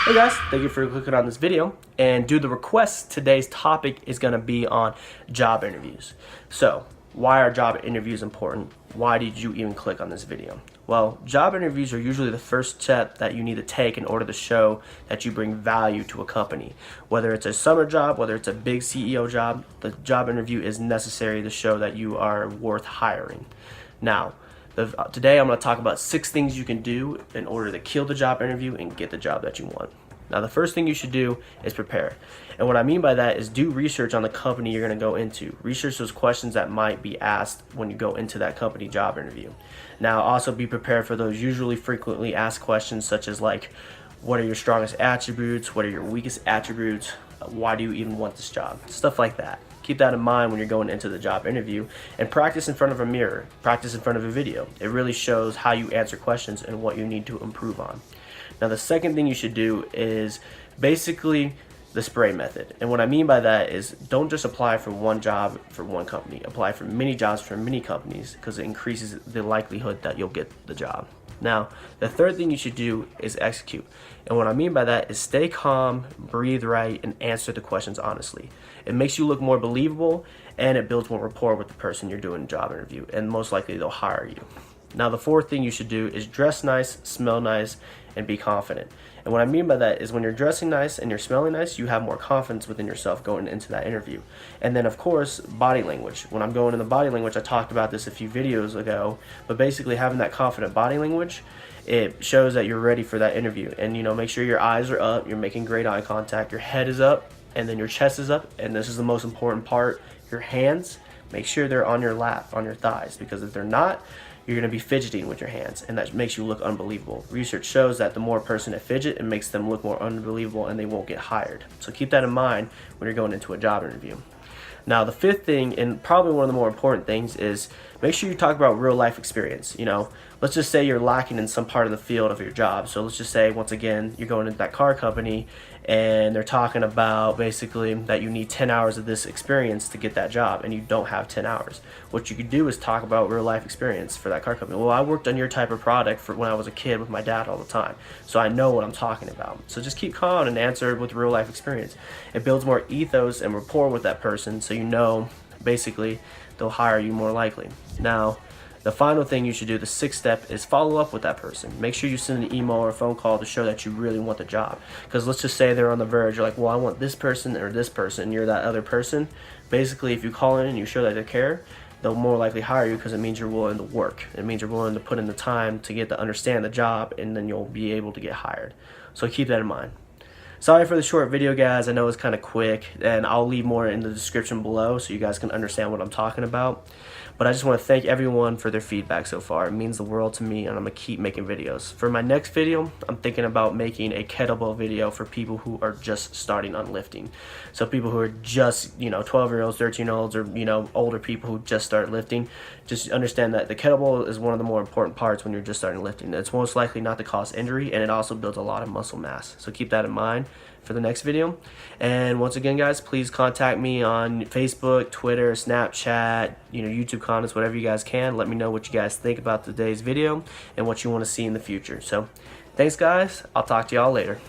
Hey guys, thank you for clicking on this video. And due to the request, today's topic is going to be on job interviews. So, why are job interviews important? Why did you even click on this video? Well, job interviews are usually the first step that you need to take in order to show that you bring value to a company. Whether it's a summer job, whether it's a big CEO job, the job interview is necessary to show that you are worth hiring. Now, today I'm going to talk about 6 things you can do in order to kill the job interview and get the job that you want. Now, the first thing you should do is prepare. And what I mean by that is do research on the company you're going to go into. Research those questions that might be asked when you go into that company job interview. Now, also be prepared for those usually frequently asked questions such as like, what are your strongest attributes? What are your weakest attributes? Why do you even want this job? Stuff like that. Keep that in mind when you're going into the job interview, and practice in front of a mirror, practice in front of a video. It really shows how you answer questions and what you need to improve on. Now, the second thing you should do is basically the spray method. And what I mean by that is don't just apply for one job for one company. Apply for many jobs for many companies because it increases the likelihood that you'll get the job. Now, the third thing you should do is execute. And what I mean by that is stay calm, breathe right, and answer the questions honestly. It makes you look more believable, and it builds more rapport with the person you're doing a job interview, and most likely they'll hire you. Now, the fourth thing you should do is dress nice, smell nice, and be confident. And what I mean by that is when you're dressing nice and you're smelling nice, you have more confidence within yourself going into that interview. And then, of course, body language. When I'm going into body language, I talked about this a few videos ago, but basically having that confident body language, it shows that you're ready for that interview. And, make sure your eyes are up, you're making great eye contact, your head is up, and then your chest is up, and this is the most important part, your hands, make sure they're on your lap, on your thighs, because if they're not, you're going to be fidgeting with your hands, and that makes you look unbelievable. Research shows that the more a person that fidget, it makes them look more unbelievable and they won't get hired. So keep that in mind when you're going into a job interview. Now, the fifth thing, and probably one of the more important things, is make sure you talk about real life experience. Let's just say you're lacking in some part of the field of your job. So let's just say, once again, you're going into that car company and they're talking about basically that you need 10 hours of this experience to get that job, and you don't have 10 hours. What you could do is talk about real life experience for that car company. Well, I worked on your type of product for when I was a kid with my dad all the time, so I know what I'm talking about. So just keep calm and answer with real life experience. It builds more ethos and rapport with that person, so basically they'll hire you more likely. Now, the final thing you should do, the 6th step, is follow up with that person. Make sure you send an email or a phone call to show that you really want the job. Because let's just say they're on the verge, you're like, well, I want this person or this person, and you're that other person. Basically, if you call in and you show that they care, they'll more likely hire you because it means you're willing to work. It means you're willing to put in the time to get to understand the job, and then you'll be able to get hired. So keep that in mind. Sorry for the short video, guys. I know it's kind of quick, and I'll leave more in the description below so you guys can understand what I'm talking about. But I just want to thank everyone for their feedback so far. It means the world to me, and I'm going to keep making videos. For my next video, I'm thinking about making a kettlebell video for people who are just starting on lifting. So people who are just, 12-year-olds, 13-year-olds, or, older people who just start lifting. Just understand that the kettlebell is one of the more important parts when you're just starting lifting. It's most likely not to cause injury, and it also builds a lot of muscle mass. So keep that in mind for the next video. And once again, guys, please contact me on Facebook, Twitter, Snapchat, YouTube comments, whatever you guys can. Let me know what you guys think about today's video and what you want to see in the future. So thanks, guys. I'll talk to y'all later.